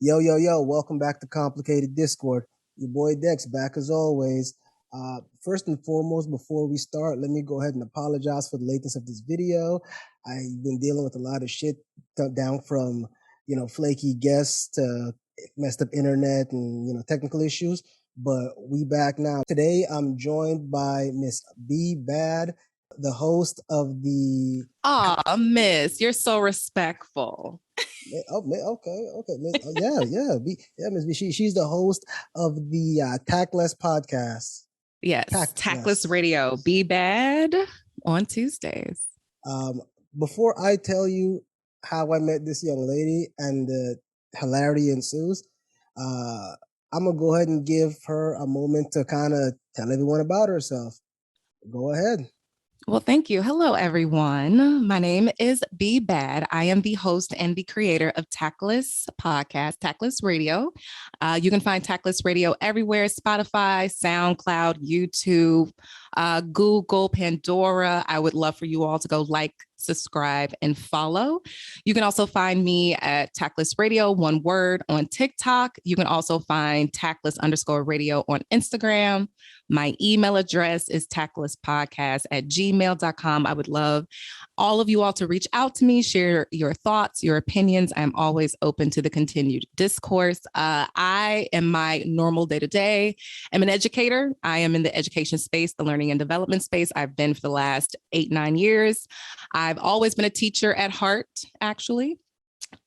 Yo, yo, yo, welcome back to Complicated Discord. Your boy Dex back as always. First and foremost, before we start, let me go ahead and apologize for the lateness of this video. I've been dealing with a lot of shit down from, flaky guests to messed up internet and, technical issues. But we back now. Today, I'm joined by Miss Bea Bad, the host of the Aw, miss, you're so respectful. Oh, okay. Yeah, Miss B. She's the host of the Tactless podcast. Yes, Tactless Tactless. Radio. Be bad on Tuesdays. Um, Before I tell you how I met this young lady and the hilarity ensues, uh, I'm gonna go ahead and give her a moment to kind of tell everyone about herself. Go ahead. Well, thank you. Hello, everyone. My name is Bea Bad. I am the host and the creator of Tactless Podcast, Tactless Radio. You can find Tactless Radio everywhere: Spotify, SoundCloud, YouTube, Google, Pandora. I would love for you all to go like, subscribe, and follow. You can also find me at Tactless Radio, one word, on TikTok. You can also find Tactless_radio on Instagram. My email address is tactlesspodcast@gmail.com. I would love all of you all to reach out to me, share your thoughts, your opinions. I'm always open to the continued discourse. I am my normal day to day. I'm an educator. I am in the education space, the learning and development space. I've been for the last 8-9 years. I've always been a teacher at heart, actually.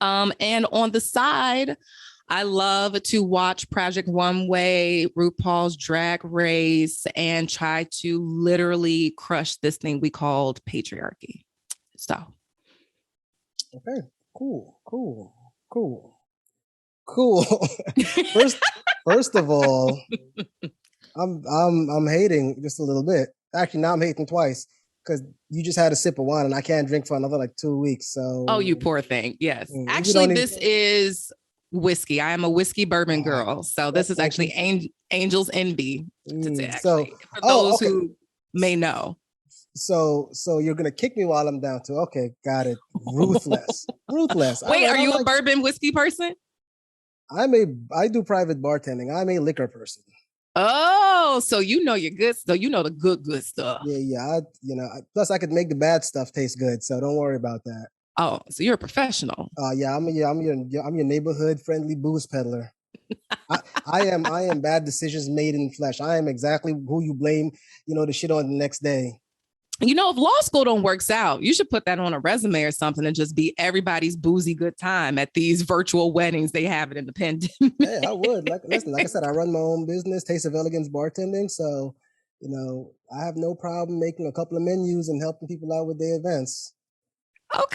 And on the side, I love to watch Project Runway, RuPaul's Drag Race, and try to literally crush this thing we called patriarchy. So, Okay. Cool. First, first of all, I'm hating just a little bit. Actually, now I'm hating twice because you just had a sip of wine and I can't drink for another like 2 weeks. So, oh, you poor thing. Yes. we Actually, don't even. this is whiskey. I am a whiskey bourbon girl. So this is Thank you. actually Angel's Envy, So, actually, for oh, those okay. who may know. So you're gonna kick me while I'm down too. Okay, got it. Ruthless. Ruthless. All Wait, right, are you a bourbon whiskey person? I do private bartending. I'm a liquor person. Oh, so you know your good stuff. You know the good stuff. Yeah. Plus I could make the bad stuff taste good. So don't worry about that. Oh, so you're a professional. Yeah, I'm your neighborhood friendly booze peddler. I am bad decisions made in flesh. I am exactly who you blame, the shit on the next day. You know, if law school don't works out, you should put that on a resume or something and just be everybody's boozy good time at these virtual weddings they have it in the pandemic. Hey, I would. Listen, like I said, I run my own business, Taste of Elegance Bartending. So, I have no problem making a couple of menus and helping people out with their events. Okay.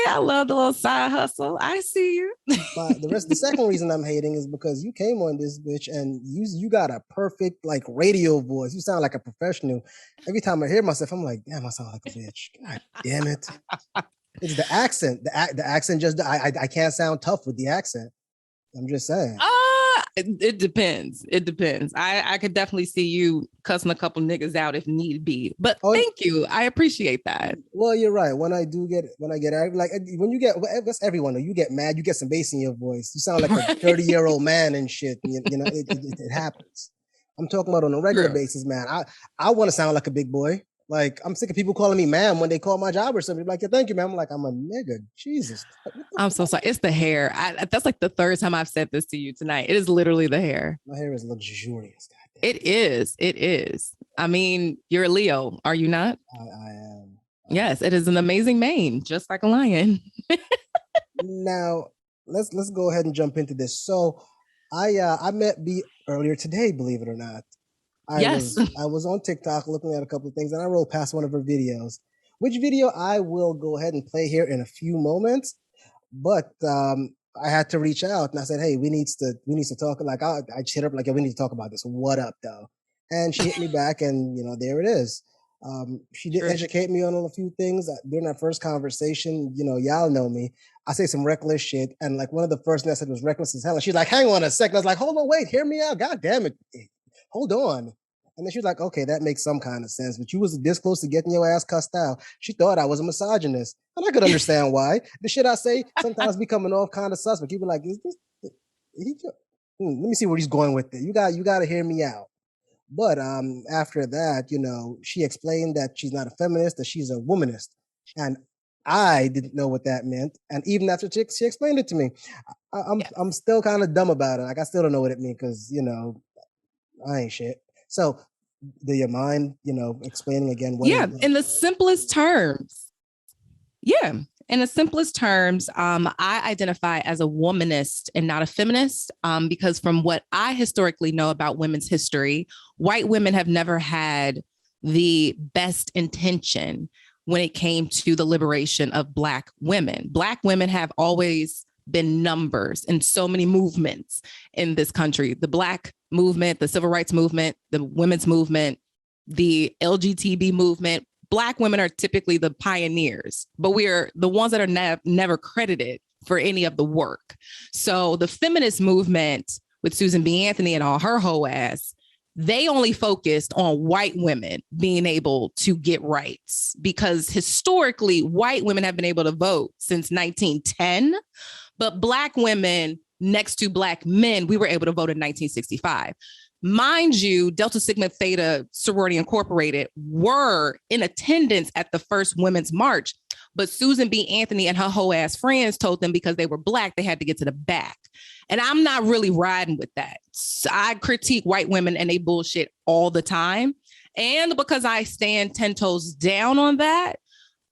I love the little side hustle. I see you. But the second reason I'm hating is because you came on this bitch and you got a perfect like radio voice. You sound like a professional. Every time I hear myself, I'm like, damn, I sound like a bitch. God damn it. It's the accent. The accent just I can't sound tough with the accent. I'm just saying. It depends. It depends. I could definitely see you cussing a couple niggas out if need be. But thank you. I appreciate that. Well, you're right. When I get like when you get, that's everyone. You get mad, you get some bass in your voice. You sound like a 30-year-old man and shit. It happens. I'm talking about on a regular basis, man. I want to sound like a big boy. Like I'm sick of people calling me ma'am when they call my job or something. Like, yeah, thank you, ma'am. I'm like, I'm a nigga. Jesus. I'm so sorry. It's the hair. That's like the third time I've said this to you tonight. It is literally the hair. My hair is luxurious. It is. It is. I mean, you're a Leo, are you not? I am. Yes, it is an amazing mane, just like a lion. Now, let's go ahead and jump into this. So, I met B earlier today, believe it or not. I was on TikTok looking at a couple of things, and I rolled past one of her videos. Which video I will go ahead and play here in a few moments. But I had to reach out and I said, "Hey, we need to talk." Like I just hit her up like, "Yeah, we need to talk about this. What up, though?" And she hit me back, and there it is. She did educate me on a few things during that first conversation. Y'all know me. I say some reckless shit, and like one of the first things I said was reckless as hell. And she's like, "Hang on a second." I was like, "Hold on, wait, hear me out. God damn it, hold on." And then she was like, "Okay, that makes some kind of sense." But you was this close to getting your ass cussed out. She thought I was a misogynist, and I could understand why. The shit I say sometimes be coming off kind of suspect. People like, "Is this let me see where he's going with it. You got to hear me out. But after that, she explained that she's not a feminist, that she's a womanist, and I didn't know what that meant. And even after she explained it to me, I'm still kind of dumb about it. Like I still don't know what it means because I ain't shit. So, do you mind explaining again what? Yeah, in the simplest terms. Yeah. In the simplest terms, I identify as a womanist and not a feminist because from what I historically know about women's history, white women have never had the best intention when it came to the liberation of Black women. Black women have always been numbers in so many movements in this country. The Black movement, the civil rights movement, the women's movement, the LGBT movement. Black women are typically the pioneers, but we're the ones that are never credited for any of the work. So the feminist movement with Susan B. Anthony and all her whole ass, they only focused on white women being able to get rights because historically white women have been able to vote since 1910, but Black women next to Black men, we were able to vote in 1965. Mind you, Delta Sigma Theta Sorority Incorporated were in attendance at the first Women's March, but Susan B. Anthony and her whole ass friends told them because they were Black, they had to get to the back. And I'm not really riding with that. So I critique white women and they bullshit all the time. And because I stand 10 toes down on that,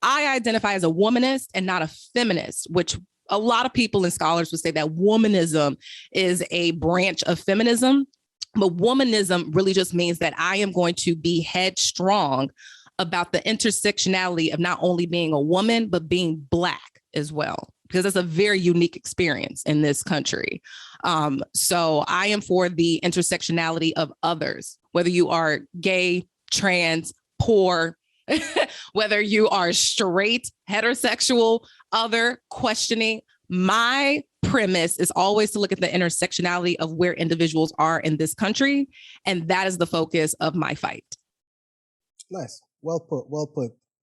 I identify as a womanist and not a feminist, which a lot of people and scholars would say that womanism is a branch of feminism. But womanism really just means that I am going to be headstrong about the intersectionality of not only being a woman, but being Black as well, because that's a very unique experience in this country. So I am for the intersectionality of others, whether you are gay, trans, poor, whether you are straight, heterosexual, other, questioning. My premise is always to look at the intersectionality of where individuals are in this country. And that is the focus of my fight. Nice. Well put. Well put.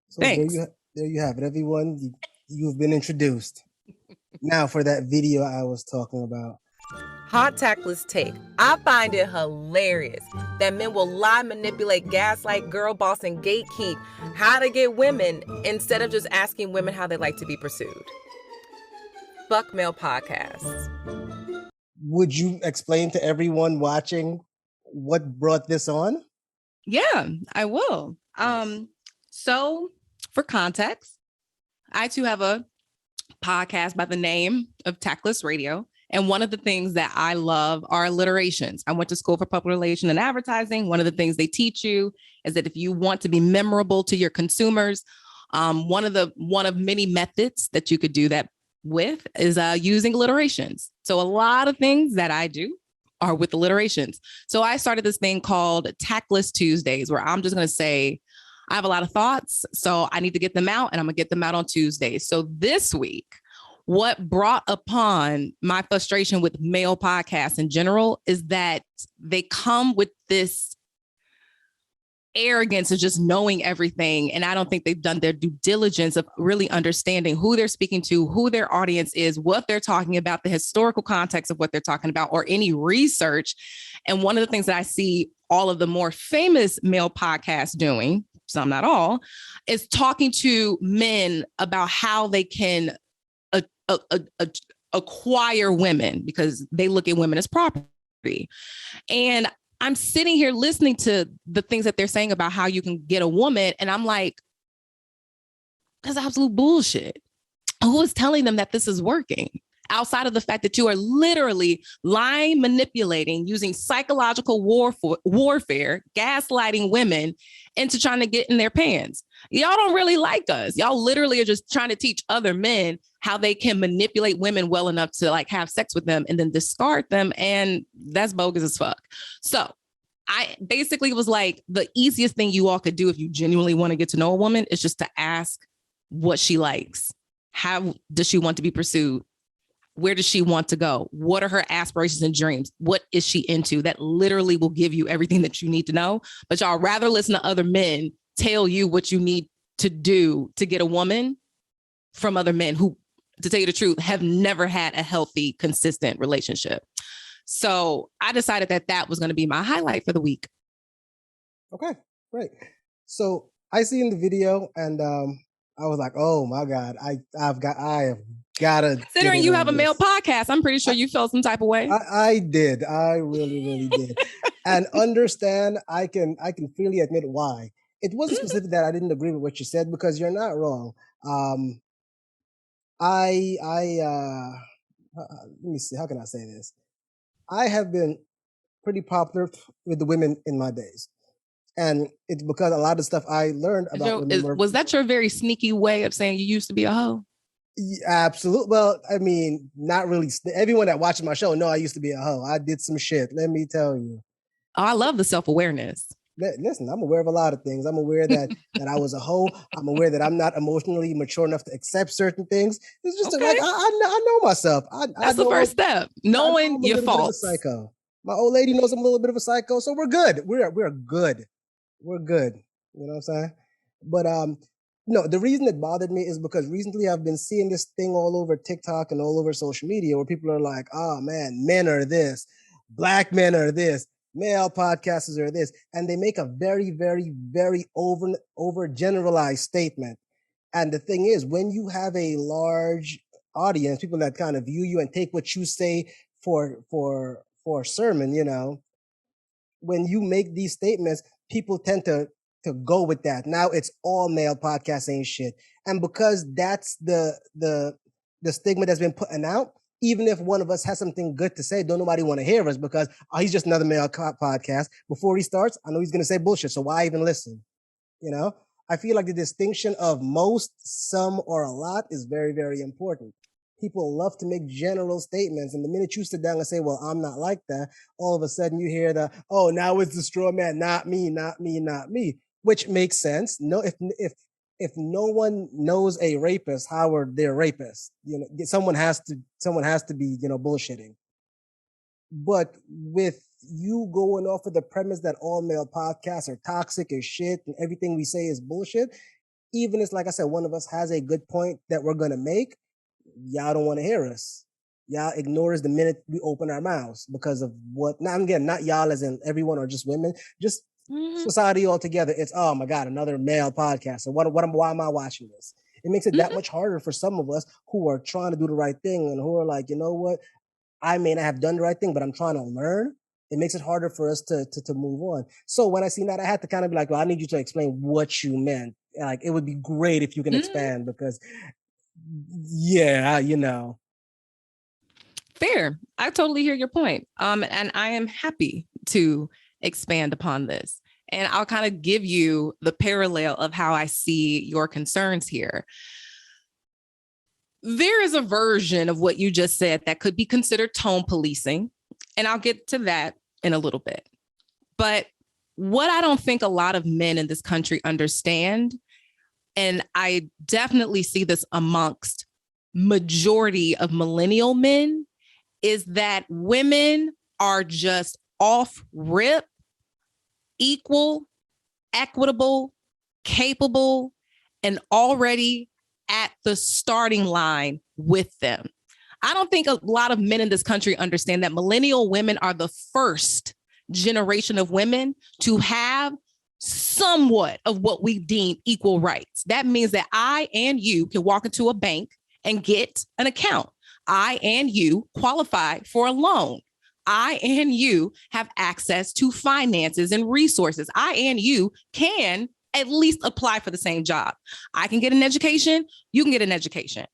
So Thanks. There you have it, everyone. You've been introduced. Now for that video I was talking about. Hot Tactless take. I find it hilarious that men will lie, manipulate, gaslight, girl boss, and gatekeep how to get women instead of just asking women how they like to be pursued. Fuck male podcasts. Would you explain to everyone watching what brought this on? Yeah, I will. So for context, I too have a podcast by the name of Tactless Radio. And one of the things that I love are alliterations. I went to school for public relations and advertising. One of the things they teach you is that if you want to be memorable to your consumers, one of many methods that you could do that with is using alliterations. So a lot of things that I do are with alliterations. So I started this thing called Tactless Tuesdays, where I'm just going to say, I have a lot of thoughts, so I need to get them out, and I'm going to get them out on Tuesdays. So this week, what brought upon my frustration with male podcasts in general is that they come with this arrogance of just knowing everything. And I don't think they've done their due diligence of really understanding who they're speaking to, who their audience is, what they're talking about, the historical context of what they're talking about, or any research. And one of the things that I see all of the more famous male podcasts doing, some not all, is talking to men about how they can acquire women because they look at women as property. And I'm sitting here listening to the things that they're saying about how you can get a woman. And I'm like, that's absolute bullshit. Who is telling them that this is working? Outside of the fact that you are literally lying, manipulating, using psychological warfare, gaslighting women into trying to get in their pants. Y'all don't really like us. Y'all literally are just trying to teach other men how they can manipulate women well enough to like have sex with them and then discard them. And that's bogus as fuck. So I basically was like, the easiest thing you all could do if you genuinely want to get to know a woman is just to ask what she likes. How does she want to be pursued? Where does she want to go? What are her aspirations and dreams? What is she into? That literally will give you everything that you need to know. But y'all rather listen to other men tell you what you need to do to get a woman from other men who, to tell you the truth, have never had a healthy, consistent relationship. So I decided that was going to be my highlight for the week. Okay, great. So I seen the video and I was like, oh my God, I have gotta. Considering you have a male podcast, I'm pretty sure you felt some type of way. I did. I really did. And understand, I can freely admit why. It wasn't specific that I didn't agree with what you said, because you're not wrong. Let me see, how can I say this? I have been pretty popular with the women in my days. And it's because a lot of stuff I learned about women was that your very sneaky way of saying you used to be a hoe? Yeah, absolutely. Well, I mean, not really. Everyone that watches my show know I used to be a hoe. I did some shit. Let me tell you. Oh, I love the self-awareness. Listen, I'm aware of a lot of things. I'm aware that I was a hoe. I'm aware that I'm not emotionally mature enough to accept certain things. It's just like I know myself. That's the first step. Knowing your faults. Psycho. My old lady knows I'm a little bit of a psycho, so we're good. We're good. We're good. You know what I'm saying? But no, the reason it bothered me is because recently I've been seeing this thing all over TikTok and all over social media where people are like, oh man, men are this, black men are this, male podcasters are this. And they make a very, very, very over generalized statement. And the thing is, when you have a large audience, people that kind of view you and take what you say for a sermon, you know, when you make these statements, people tend to go with that. Now it's all male podcasts ain't shit. And because that's the stigma that's been put out, even if one of us has something good to say, don't nobody want to hear us because he's just another male podcast. Before he starts, I know he's going to say bullshit. So why even listen? You know, I feel like the distinction of most, some, or a lot is very, very important. People love to make general statements. And the minute you sit down and say, well, I'm not like that, all of a sudden you hear oh, now it's the straw man, not me, not me, not me, which makes sense. No, if no one knows a rapist, how are they rapists? You know, someone has to be, you know, bullshitting. But with you going off of the premise that all male podcasts are toxic as shit and everything we say is bullshit, even if, like I said, one of us has a good point that we're going to make, y'all don't want to hear us. Y'all ignore us the minute we open our mouths because of what, now again, not y'all as in everyone or just women, just society altogether. It's, oh my God, another male podcast. So why am I watching this? It makes it that much harder for some of us who are trying to do the right thing and who are like, you know what? I may not have done the right thing, but I'm trying to learn. It makes it harder for us to move on. So when I seen that, I had to kind of be like, well, I need you to explain what you meant. Like, it would be great if you can expand because yeah, you know. Fair. I totally hear your point. And I am happy to expand upon this. And I'll kind of give you the parallel of how I see your concerns here. There is a version of what you just said that could be considered tone policing. And I'll get to that in a little bit. But what I don't think a lot of men in this country understand, and I definitely see this amongst majority of millennial men, is that women are just off rip, equal, equitable, capable, and already at the starting line with them. I don't think a lot of men in this country understand that millennial women are the first generation of women to have somewhat of what we deem equal rights. That means that I and you can walk into a bank and get an account. I and you qualify for a loan. I and you have access to finances and resources. I and you can at least apply for the same job. I can get an education. You can get an education.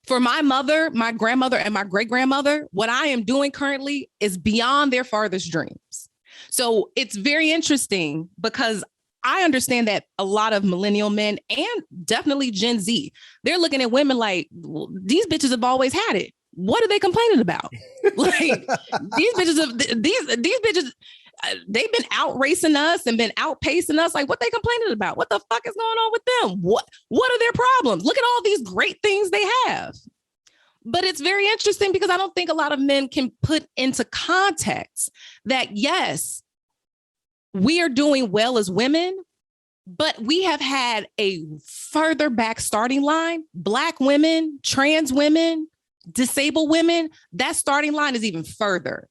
For my mother, my grandmother, and my great-grandmother, what I am doing currently is beyond their farthest dreams. So it's very interesting because I understand that a lot of millennial men and definitely Gen Z, they're looking at women like, well, these bitches have always had it. What are they complaining about? Like these bitches, they've been out racing us and been outpacing us. Like, what they complaining about? What the fuck is going on with them? What are their problems? Look at all these great things they have. But it's very interesting because I don't think a lot of men can put into context that, yes, we are doing well as women, but we have had a further back starting line. Black women, trans women, disabled women, that starting line is even further.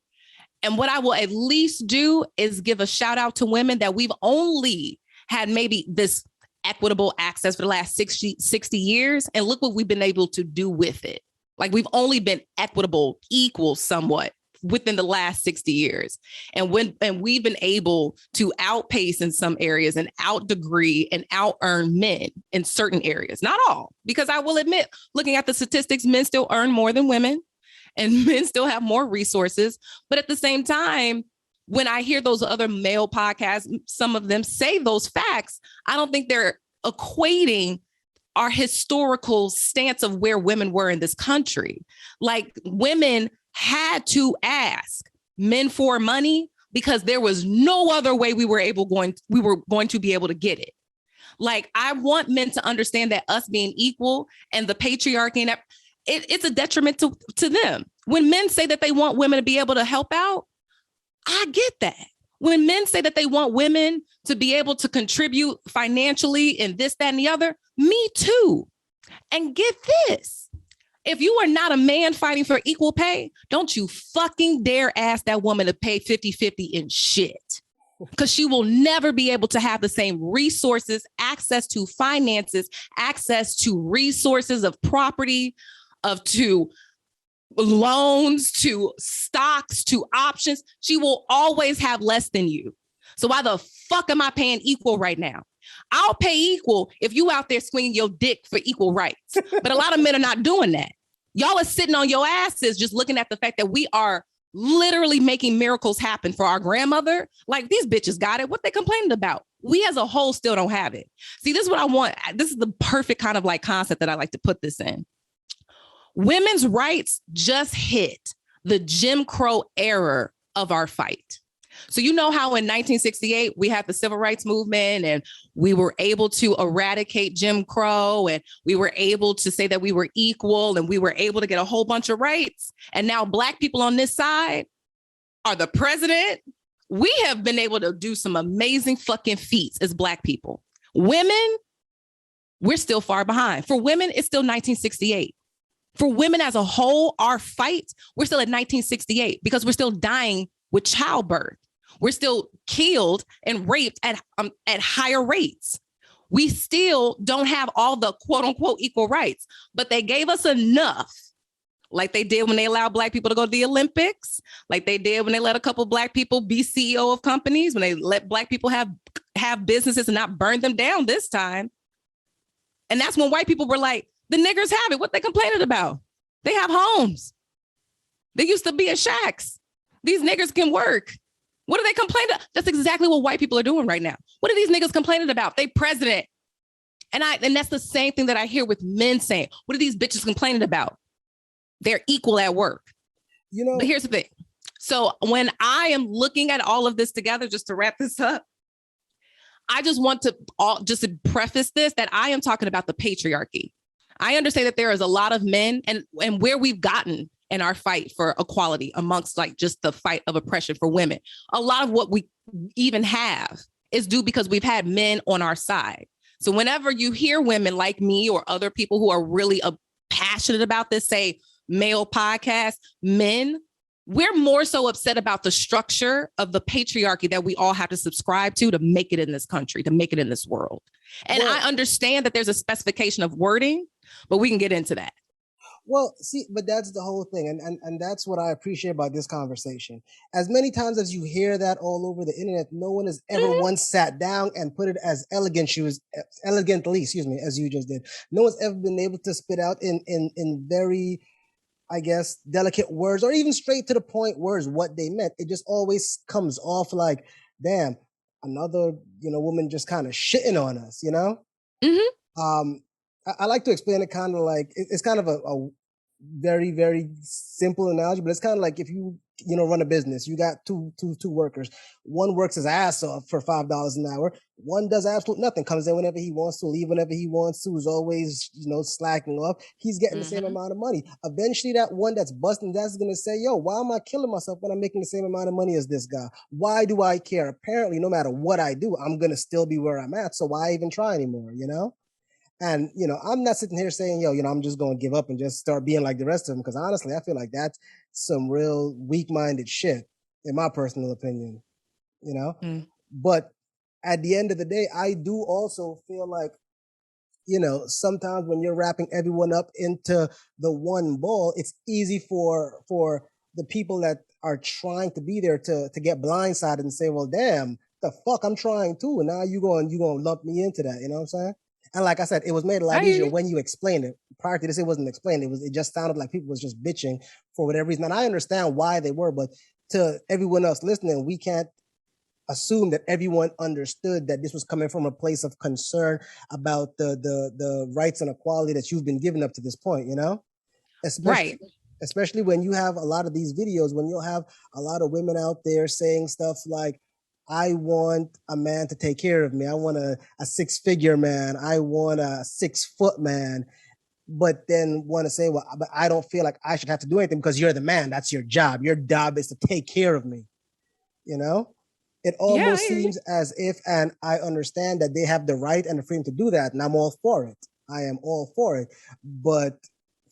And what I will at least do is give a shout out to women that we've only had maybe this equitable access for the last 60 years. And look what we've been able to do with it. Like we've only been equitable, equal somewhat within the last 60 years. And we've been able to outpace in some areas and out degree and out earn men in certain areas. Not all, because I will admit, looking at the statistics, men still earn more than women and men still have more resources. But at the same time, when I hear those other male podcasts, some of them say those facts, I don't think they're equating our historical stance of where women were in this country. Like women had to ask men for money because there was no other way we were going to be able to get it. Like I want men to understand that us being equal and the patriarchy and it's a detriment to them. When men say that they want women to be able to help out, I get that. When men say that they want women to be able to contribute financially and this, that, and the other, me too. And get this. If you are not a man fighting for equal pay, don't you fucking dare ask that woman to pay 50-50 in shit. Because she will never be able to have the same resources, access to finances, access to resources of property, to loans, to stocks, to options. She will always have less than you. So why the fuck am I paying equal right now? I'll pay equal if you out there swinging your dick for equal rights. But a lot of men are not doing that. Y'all are sitting on your asses just looking at the fact that we are literally making miracles happen for our grandmother. Like these bitches got it. What they complaining about? We as a whole still don't have it. See, this is what I want. This is the perfect kind of like concept that I like to put this in. Women's rights just hit the Jim Crow era of our fight. So you know how in 1968, we had the civil rights movement and we were able to eradicate Jim Crow and we were able to say that we were equal and we were able to get a whole bunch of rights. And now Black people on this side are the president. We have been able to do some amazing fucking feats as Black people. Women, we're still far behind. For women, it's still 1968. For women as a whole, our fight, we're still at 1968 because we're still dying with childbirth. We're still killed and raped at higher rates. We still don't have all the quote unquote equal rights, but they gave us enough, like they did when they allowed Black people to go to the Olympics, like they did when they let a couple of Black people be CEO of companies, when they let Black people have businesses and not burn them down this time. And that's when white people were like, the niggers have it. What they complaining about? They have homes. They used to be in shacks. These niggers can work. What are they complaining about? That's exactly what white people are doing right now. What are these niggas complaining about? They president. And that's the same thing that I hear with men saying. What are these bitches complaining about? They're equal at work. You know, but here's the thing. So when I am looking at all of this together, just to wrap this up, I just want to just to preface this, that I am talking about the patriarchy. I understand that there is a lot of men and where we've gotten in our fight for equality amongst like just the fight of oppression for women. A lot of what we even have is due because we've had men on our side. So whenever you hear women like me or other people who are really passionate about this, say male podcasts, men, we're more so upset about the structure of the patriarchy that we all have to subscribe to make it in this country, to make it in this world. And I understand that there's a specification of wording, but we can get into that. Well, see, but that's the whole thing. And that's what I appreciate about this conversation. As many times as you hear that all over the internet, no one has ever once sat down and put it as elegantly, as you just did. No one's ever been able to spit out in very, I guess, delicate words or even straight to the point words what they meant. It just always comes off like, damn, another, woman just kind of shitting on us, Mm-hmm. I like to explain it kind of like, it's kind of a very, very simple analogy, but it's kind of like if you run a business, you got two workers. One works his ass off for $5 an hour. One does absolute nothing, comes in whenever he wants to, leave whenever he wants to, is always, slacking off. He's getting the same amount of money. Eventually that one that's busting, that's going to say, yo, why am I killing myself when I'm making the same amount of money as this guy? Why do I care? Apparently, no matter what I do, I'm going to still be where I'm at. So why even try anymore, And, I'm not sitting here saying, yo, I'm just going to give up and just start being like the rest of them. Because honestly, I feel like that's some real weak-minded shit, in my personal opinion, But at the end of the day, I do also feel like, sometimes when you're wrapping everyone up into the one ball, it's easy for the people that are trying to be there to get blindsided and say, well, damn, the fuck, I'm trying too. And now you going to lump me into that. You know what I'm saying? And like I said, it was made a lot easier when you explained it. Prior to this, it wasn't explained. It just sounded like people was just bitching for whatever reason. And I understand why they were, but to everyone else listening, we can't assume that everyone understood that this was coming from a place of concern about the rights and equality that you've been given up to this point, especially when you have a lot of these videos, when you'll have a lot of women out there saying stuff like, I want a man to take care of me. I want a 6-figure man. I want a 6-foot man. But then want to say, well, but I don't feel like I should have to do anything because you're the man. That's your job. Your job is to take care of me. It almost seems as if, and I understand that they have the right and the freedom to do that, and I'm all for it. I am all for it. But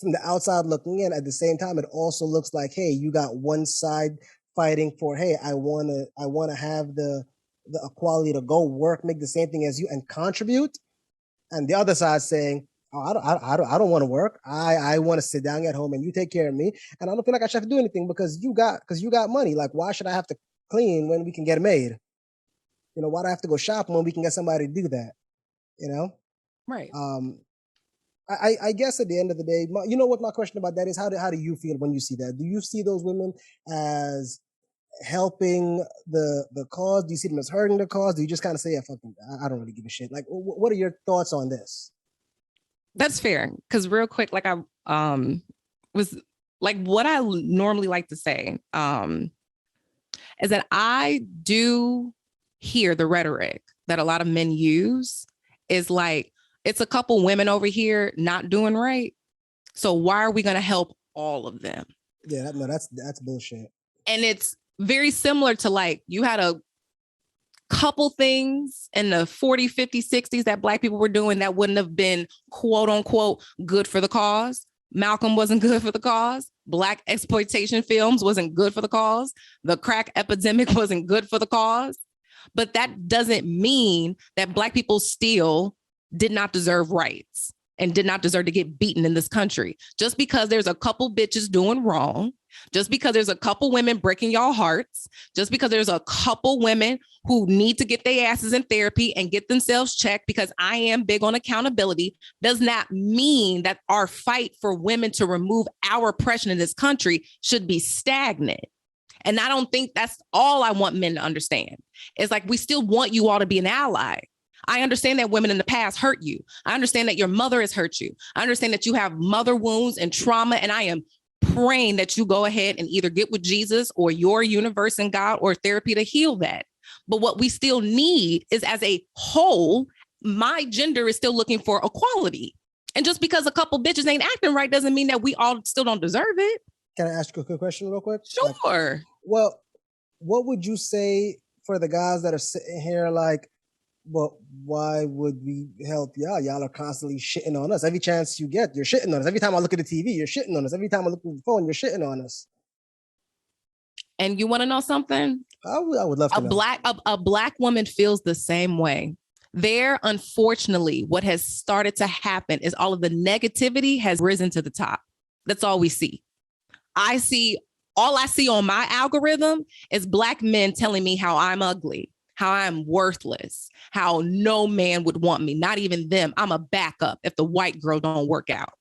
from the outside looking in, at the same time, it also looks like, hey, you got one side fighting for, hey, I wanna have the equality to go work, make the same thing as you, and contribute, and the other side saying, oh, I don't want to work. I want to sit down at home and you take care of me, and I don't feel like I should have to do anything because you got money. Like, why should I have to clean when we can get it made? Why do I have to go shopping when we can get somebody to do that? Right. I guess at the end of the day, what my question about that is, how do you feel when you see that? Do you see those women as helping the cause? Do you see them as hurting the cause? Do you just kind of say, yeah, fucking, I don't really give a shit? Like, what are your thoughts on this? That's fair. Because real quick, like I was like, what I normally like to say is that I do hear the rhetoric that a lot of men use is like, it's a couple women over here not doing right, so why are we going to help all of them? Yeah, no, that's bullshit. And it's very similar to, like, you had a couple things in the 40, 50, 60s that Black people were doing that wouldn't have been quote unquote good for the cause. Malcolm wasn't good for the cause. Black exploitation films wasn't good for the cause. The crack epidemic wasn't good for the cause. But that doesn't mean that Black people still did not deserve rights and did not deserve to get beaten in this country. Just because there's a couple bitches doing wrong, just because there's a couple women breaking y'all hearts, just because there's a couple women who need to get their asses in therapy and get themselves checked, because I am big on accountability, does not mean that our fight for women to remove our oppression in this country should be stagnant. And I don't think that's all I want men to understand. It's like, we still want you all to be an ally. I understand that women in the past hurt you. I understand that your mother has hurt you. I understand that you have mother wounds and trauma, and I am praying that you go ahead and either get with Jesus or your universe and God or therapy to heal that. But what we still need is, as a whole, my gender is still looking for equality. And just because a couple bitches ain't acting right doesn't mean that we all still don't deserve it. Can I ask you a quick question real quick? Sure. Well, what would you say for the guys that are sitting here like, but why would we help y'all? Y'all are constantly shitting on us. Every chance you get, you're shitting on us. Every time I look at the TV, you're shitting on us. Every time I look at the phone, you're shitting on us. And you want to know something? I would love to know. A Black woman feels the same way. There, unfortunately, what has started to happen is all of the negativity has risen to the top. That's all we see. All I see on my algorithm is Black men telling me how I'm ugly, how I'm worthless, how no man would want me, not even them. I'm a backup if the white girl don't work out.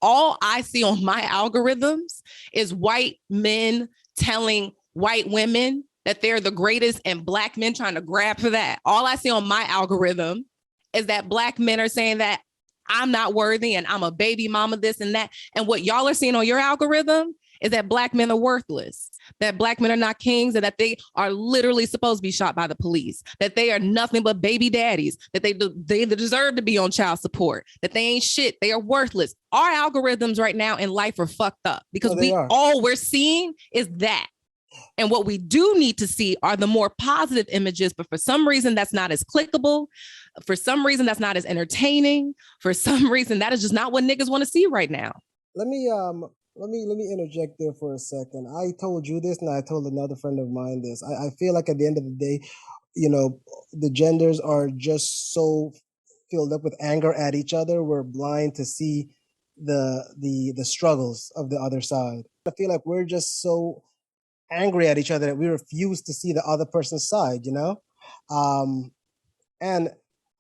All I see on my algorithms is white men telling white women that they're the greatest and Black men trying to grab for that. All I see on my algorithm is that Black men are saying that I'm not worthy and I'm a baby mama, this and that. And what y'all are seeing on your algorithm is that Black men are worthless, that Black men are not kings, and that they are literally supposed to be shot by the police, that they are nothing but baby daddies, that they deserve to be on child support, that they ain't shit, they are worthless. Our algorithms right now in life are fucked up because all we're seeing is that. And what we do need to see are the more positive images, but for some reason that's not as clickable. For some reason that's not as entertaining. For some reason that is just not what niggas want to see right now. Let me interject there for a second. I told you this, and I told another friend of mine this. I feel like at the end of the day, the genders are just so filled up with anger at each other. We're blind to see the struggles of the other side. I feel like we're just so angry at each other that we refuse to see the other person's side, and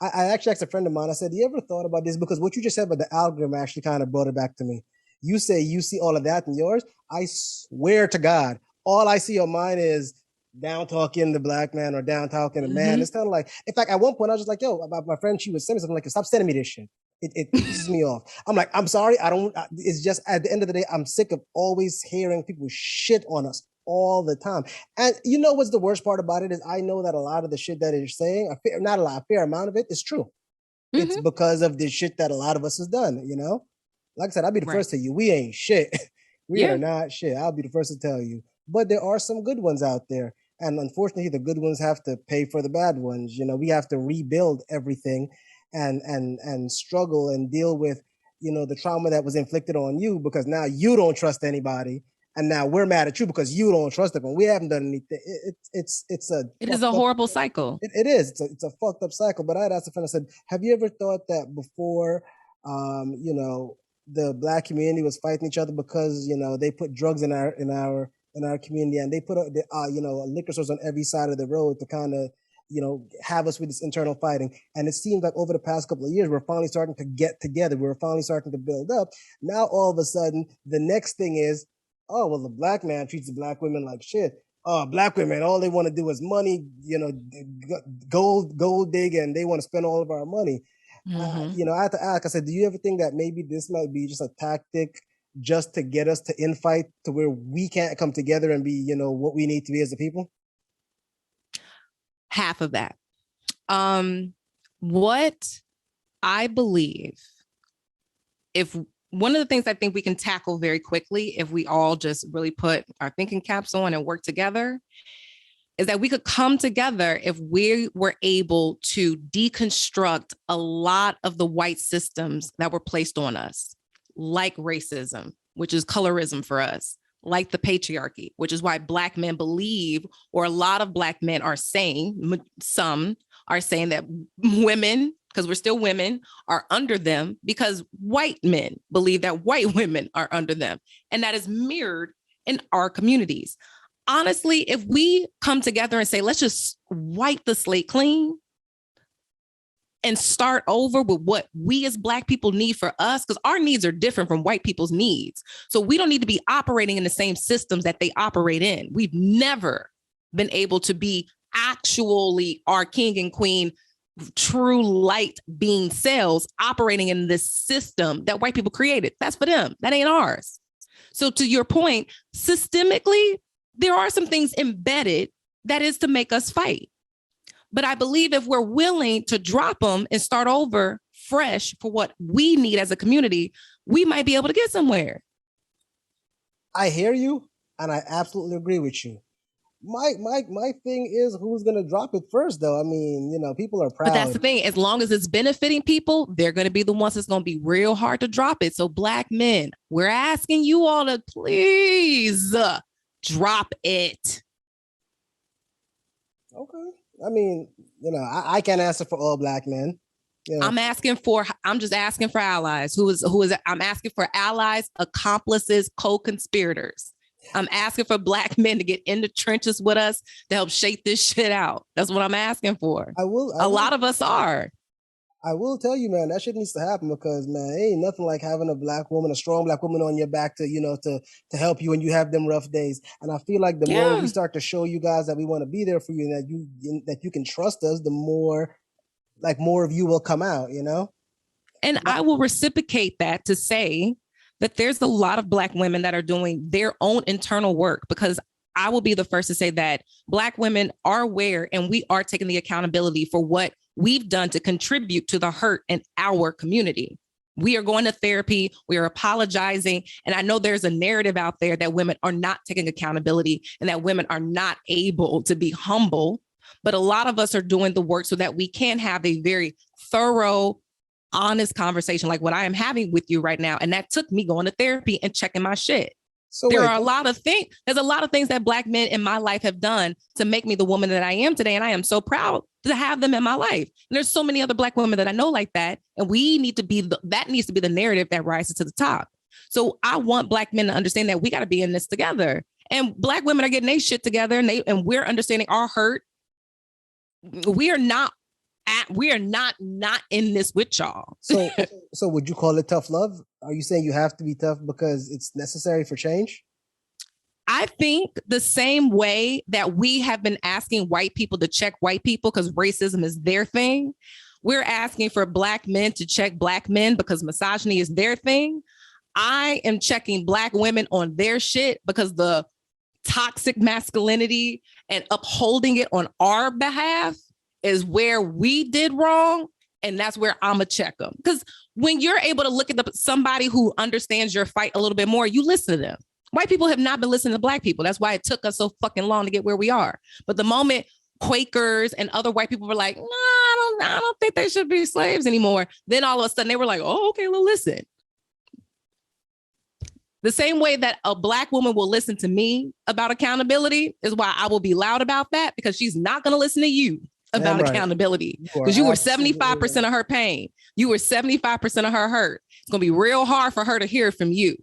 I actually asked a friend of mine, I said, you ever thought about this? Because what you just said about the algorithm actually kind of brought it back to me. You say you see all of that in yours. I swear to God, all I see on mine is down talking the black man or down talking the man. It's kind of like, in fact, at one point I was just like, yo, my friend, she was sending me something like, stop sending me this shit. It pisses me off. I'm like, I'm sorry. It's just at the end of the day, I'm sick of always hearing people shit on us all the time. And you know what's the worst part about it is I know that a lot of the shit that you're saying, not a lot, a fair amount of it is true. It's because of the shit that a lot of us has done, Like I said, I'll be the first to tell you, we ain't shit. We are not shit. I'll be the first to tell you. But there are some good ones out there. And unfortunately, the good ones have to pay for the bad ones. We have to rebuild everything and struggle and deal with, the trauma that was inflicted on you because now you don't trust anybody. And now we're mad at you because you don't trust them. And we haven't done anything. It is a horrible cycle. It is. It's a fucked up cycle. But I had asked a friend, I said, have you ever thought that before, the black community was fighting each other because, they put drugs in our community and they put, liquor stores on every side of the road to kind of, have us with this internal fighting. And it seems like over the past couple of years, we're finally starting to get together. We're finally starting to build up. Now, all of a sudden, the next thing is, oh, well, the black man treats the black women like shit. Oh, black women, all they want to do is money, gold dig, and they want to spend all of our money. I have to ask, I said, do you ever think that maybe this might be just a tactic just to get us to infight to where we can't come together and be, what we need to be as a people? Half of that. What I believe, if one of the things I think we can tackle very quickly, if we all just really put our thinking caps on and work together, is that we could come together if we were able to deconstruct a lot of the white systems that were placed on us, like racism, which is colorism for us, like the patriarchy, which is why Black men believe, or a lot of Black men are saying, some are saying that women, because we're still women, are under them because white men believe that white women are under them. And that is mirrored in our communities. Honestly, if we come together and say, let's just wipe the slate clean and start over with what we as Black people need for us, because our needs are different from white people's needs. So we don't need to be operating in the same systems that they operate in. We've never been able to be actually our king and queen, true light being selves operating in this system that white people created. That's for them. That ain't ours. So to your point, systemically, there are some things embedded that is to make us fight. But I believe if we're willing to drop them and start over fresh for what we need as a community, we might be able to get somewhere. I hear you, and I absolutely agree with you. My thing is who's going to drop it first, though. I mean, people are proud. But that's the thing. As long as it's benefiting people, they're going to be the ones that's going to be real hard to drop it. So Black men, we're asking you all to please drop it. Okay. I mean, I can't answer for all Black men. I'm just asking for allies. I'm asking for allies, accomplices, co-conspirators. I'm asking for Black men to get in the trenches with us to help shake this shit out. That's what I'm asking for. A lot of us are. I will tell you, man, that shit needs to happen because, man, ain't nothing like having a strong Black woman on your back to help you when you have them rough days. And I feel like the more we start to show you guys that we want to be there for you and that you can trust us, the more of you will come out, And I will reciprocate that to say that there's a lot of Black women that are doing their own internal work, because I will be the first to say that Black women are aware and we are taking the accountability for what we've done to contribute to the hurt in our community. We are going to therapy. We are apologizing. And I know there's a narrative out there that women are not taking accountability and that women are not able to be humble. But a lot of us are doing the work so that we can have a very thorough, honest conversation like what I am having with you right now. And that took me going to therapy and checking my shit. So there's a lot of things that Black men in my life have done to make me the woman that I am today. And I am so proud to have them in my life. And there's so many other Black women that I know like that. And we need to be, that needs to be the narrative that rises to the top. So I want Black men to understand that we got to be in this together. And Black women are getting their shit together and we're understanding our hurt. We are not in this with y'all. So would you call it tough love? Are you saying you have to be tough because it's necessary for change? I think the same way that we have been asking white people to check white people because racism is their thing, we're asking for Black men to check Black men because misogyny is their thing. I am checking Black women on their shit because the toxic masculinity and upholding it on our behalf is where we did wrong. And that's where I'm gonna check them. Because when you're able to look at somebody who understands your fight a little bit more, you listen to them. White people have not been listening to Black people. That's why it took us so fucking long to get where we are. But the moment Quakers and other white people were like, no, I don't think they should be slaves anymore. Then all of a sudden they were like, oh, okay, well, listen. The same way that a Black woman will listen to me about accountability is why I will be loud about that, because she's not gonna listen to you about accountability, because you were 75% of her pain. You were 75% of her hurt. It's going to be real hard for her to hear from you.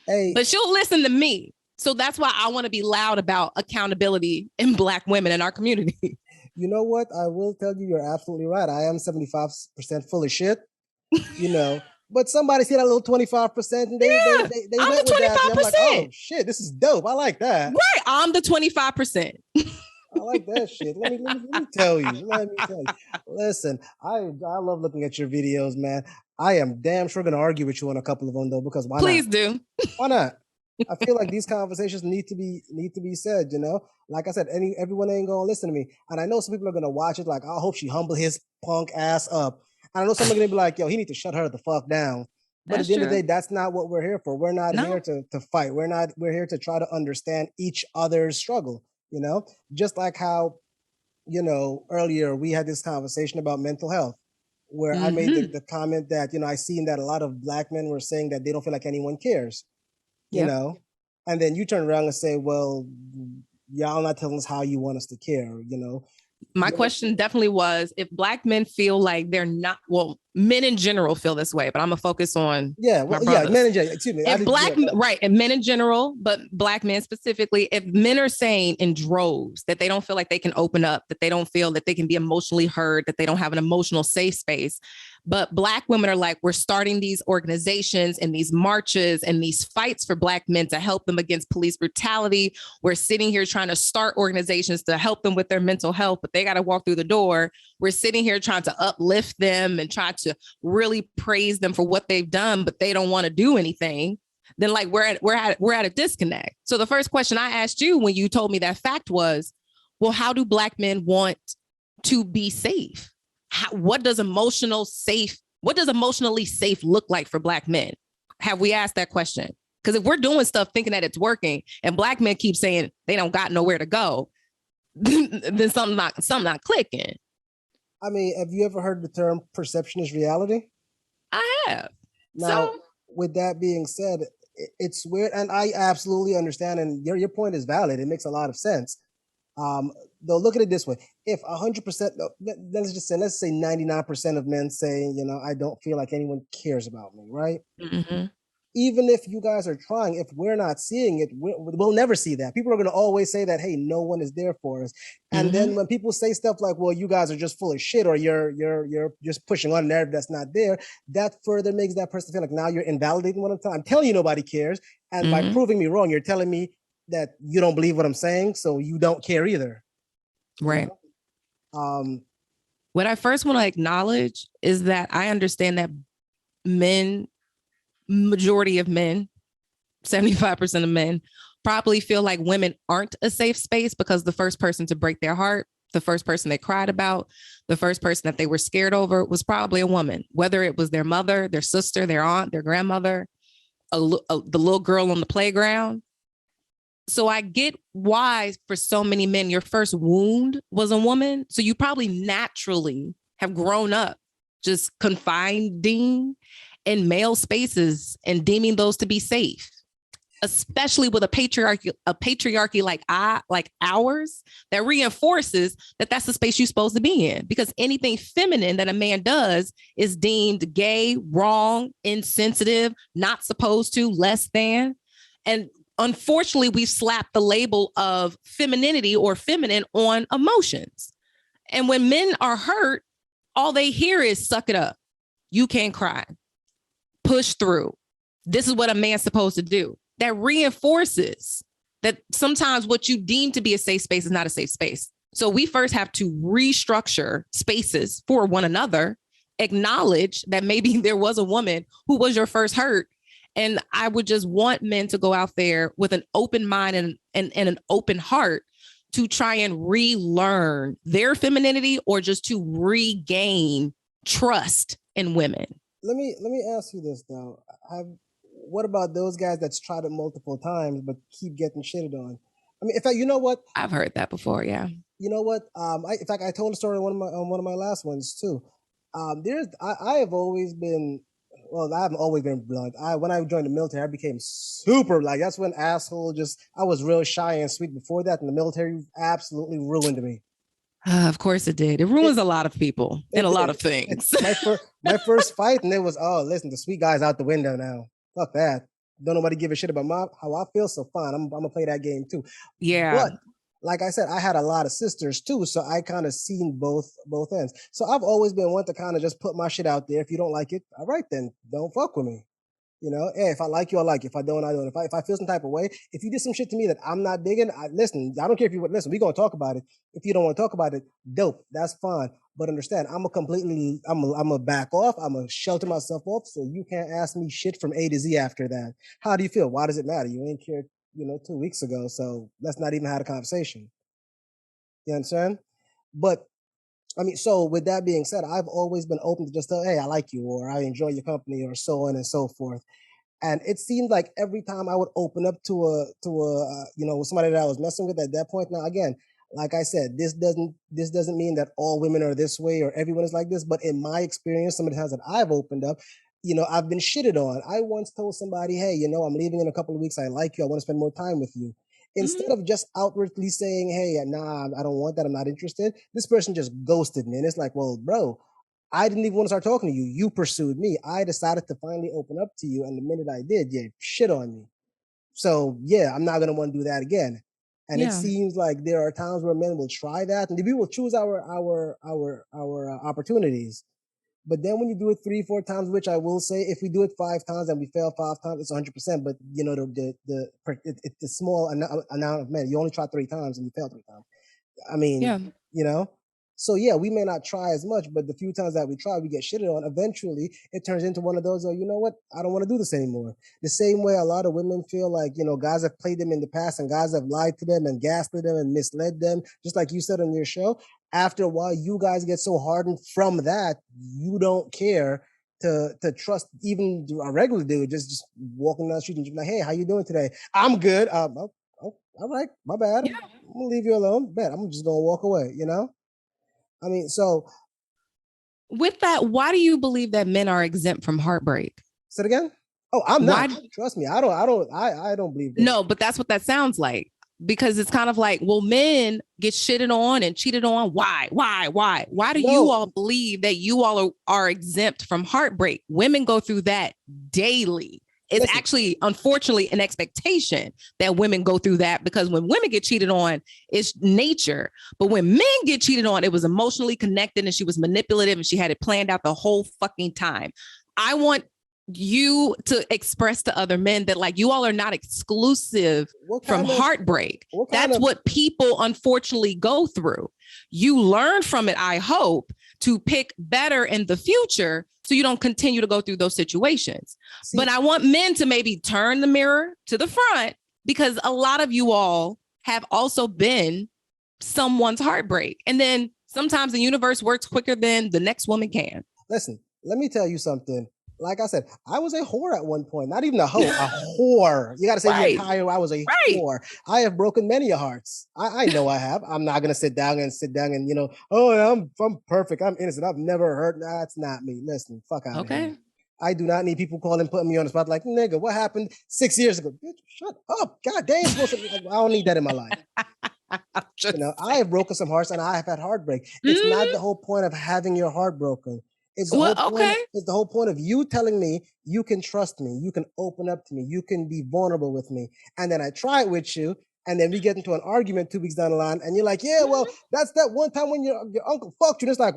Hey. But she'll listen to me. So that's why I want to be loud about accountability in Black women in our community. You know what? I will tell you, you're absolutely right. I am 75% full of shit, but somebody see that little 25% and they went with that. And I'm like, oh shit, this is dope. I like that. Right. I'm the 25%. I like that shit. Let me tell you. Listen, I love looking at your videos, man. I am damn sure going to argue with you on a couple of them though, because why Please not? do. Why not? I feel like these conversations need to be said, Like I said, everyone ain't going to listen to me. And I know some people are going to watch it like, I hope she humble his punk ass up. And I know someone's going to be like, yo, he need to shut her the fuck down. But at the end of the day, that's not what we're here for. We're not here to fight. We're here to try to understand each other's struggle. Just like how, earlier we had this conversation about mental health, where I made the comment that, I seen that a lot of Black men were saying that they don't feel like anyone cares, and then you turn around and say, well, y'all not telling us how you want us to care, My question definitely was, if Black men feel like they're not, well, men in general feel this way, but I'm gonna focus on men in general. Excuse me. And men in general, but Black men specifically, if men are saying in droves that they don't feel like they can open up, that they don't feel that they can be emotionally heard, that they don't have an emotional safe space, but Black women are like, we're starting these organizations and these marches and these fights for Black men to help them against police brutality. We're sitting here trying to start organizations to help them with their mental health, but they got to walk through the door. We're sitting here trying to uplift them and try to really praise them for what they've done, but they don't want to do anything. Then like we're at a disconnect. So the first question I asked you when you told me that fact was, well, how do Black men want to be safe? What does emotionally safe look like for Black men? Have we asked that question? Because if we're doing stuff thinking that it's working and Black men keep saying they don't got nowhere to go, then something not clicking. I mean, have you ever heard the term perception is reality? I have. Now, with that being said, it's weird, and I absolutely understand, and your point is valid. It makes a lot of sense. Though, look at it this way: if 100%, let's say 99% of men say, I don't feel like anyone cares about me, right? Mm-hmm. Even if you guys are trying, if we're not seeing it, we'll never see that. People are going to always say that, hey, no one is there for us. And then when people say stuff like, well, you guys are just full of shit, or you're just pushing on a narrative that's not there, that further makes that person feel like now you're invalidating what I'm telling. I'm telling you nobody cares. And by proving me wrong, you're telling me that you don't believe what I'm saying, so you don't care either. Right. What I first want to acknowledge is that I understand that majority of men, 75% of men, probably feel like women aren't a safe space because the first person to break their heart the first person they cried about, the first person that they were scared over was probably a woman, whether it was their mother, their sister, their aunt, their grandmother, the little girl on the playground. So I get why for so many men, your first wound was a woman. So you probably naturally have grown up just confining in male spaces and deeming those to be safe, especially with a patriarchy like ours that reinforces that that's the space you're supposed to be in, because anything feminine that a man does is deemed gay, wrong, insensitive, not supposed to, less than. And unfortunately, we've slapped the label of femininity or feminine on emotions. And when men are hurt, all they hear is suck it up. You can't cry. Push through. This is what a man's supposed to do. That reinforces that sometimes what you deem to be a safe space is not a safe space. So we first have to restructure spaces for one another, acknowledge that maybe there was a woman who was your first hurt. And I would just want men to go out there with an open mind and an open heart to try and relearn their femininity, or just to regain trust in women. Let me ask you this though. What about those guys that's tried it multiple times but keep getting shitted on? I mean, in fact, you know what? I've heard that before. Yeah. You know what? In fact, I told a story on one of my last ones too. I have always been. Well, I haven't always been blunt. When I joined the military, I became super, like, that's when I was real shy and sweet before that, and the military absolutely ruined me. Of course it did. It ruins a lot of people and a lot of things. My first fight, and it was, oh, listen, the sweet guy's out the window now. Fuck that. Don't nobody give a shit about how I feel, so fine. I'm going to play that game too. Yeah. But like I said, I had a lot of sisters too, so I kind of seen both ends. So I've always been one to kind of just put my shit out there. If you don't like it, all right, then don't fuck with me. You know, hey, if I like you, I like you. If I don't, I don't. If I feel some type of way, if you did some shit to me that I'm not digging, listen, I don't care if you would listen. We're going to talk about it. If you don't want to talk about it, dope. That's fine. But understand, I'm a back off. I'm a shelter myself off. So you can't ask me shit from A to Z after that. How do you feel? Why does it matter? You ain't cared, 2 weeks ago. So let's not even have a conversation. You understand? But I mean, so with that being said, I've always been open to just tell, hey, I like you, or I enjoy your company, or so on and so forth. And it seemed like every time I would open up to somebody that I was messing with at that point. Now, again, like I said, this doesn't mean that all women are this way or everyone is like this. But in my experience, some of the times that I've opened up, I've been shitted on. I once told somebody, hey, I'm leaving in a couple of weeks. I like you. I want to spend more time with you. Instead of just outwardly saying, hey, nah, I don't want that, I'm not interested, this person just ghosted me. And it's like, well, bro, I didn't even want to start talking to you. You pursued me. I decided to finally open up to you. And the minute I did, you shit on me. So, yeah, I'm not going to want to do that again. And it seems like there are times where men will try that, and we will choose our opportunities. But then when you do it 3-4 times, which I will say, if we do it 5 times and we fail 5 times, it's 100%. But the small amount of men, you only try 3 times and you fail 3 times. I mean, So yeah, we may not try as much, but the few times that we try, we get shitted on. Eventually, it turns into one of those, oh, you know what? I don't want to do this anymore. The same way a lot of women feel like, guys have played them in the past and guys have lied to them and gaslit them and misled them. Just like you said on your show, after a while, you guys get so hardened from that, you don't care to trust even a regular dude just walking down the street and just like, hey, how you doing today? I'm good. All right, my bad. Yeah. I'm gonna leave you alone. Bet I'm just gonna walk away, I mean, so with that, why do you believe that men are exempt from heartbreak? Say it again. Oh, I'm not. Trust me. I don't believe that. No, but that's what that sounds like. Because it's kind of like, well, men get shitted on and cheated on. Why? Why do you all believe that you all are exempt from heartbreak? Women go through that daily. It's actually, unfortunately, an expectation that women go through that, because when women get cheated on, it's nature. But when men get cheated on, it was emotionally connected and she was manipulative and she had it planned out the whole fucking time. I want you to express to other men that, like, you all are not exclusive from heartbreak. That's what people unfortunately go through. You learn from it, I hope, to pick better in the future so you don't continue to go through those situations. But I want men to maybe turn the mirror to the front, because a lot of you all have also been someone's heartbreak. And then sometimes the universe works quicker than the next woman can. Listen, let me tell you something. Like I said, I was a whore at one point. Not even a hoe, a whore. You got to say the entire. I was a whore. I have broken many hearts. I know I have. I'm not gonna sit down and I'm perfect. I'm innocent. I've never hurt. Nah, that's not me. Listen, fuck out of here. I do not need people calling, putting me on the spot like, nigga, what happened 6 years ago? Bitch, shut up. God damn. I don't need that in my life. I have broken some hearts and I have had heartbreak. It's not the whole point of having your heart broken. It's the whole point of you telling me you can trust me, you can open up to me, you can be vulnerable with me. And then I try it with you, and then we get into an argument 2 weeks down the line, and you're like, yeah, well, that's that one time when your uncle fucked you. And it's like,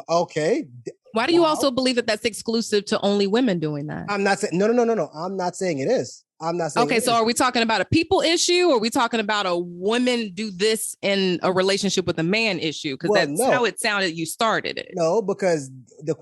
okay. Why do you also believe that that's exclusive to only women doing that? I'm not saying, no. I'm not saying it is. I'm not saying. Okay, so are we talking about a people issue, or are we talking about a woman do this in a relationship with a man issue? Because that's how it sounded. You started it. No, because the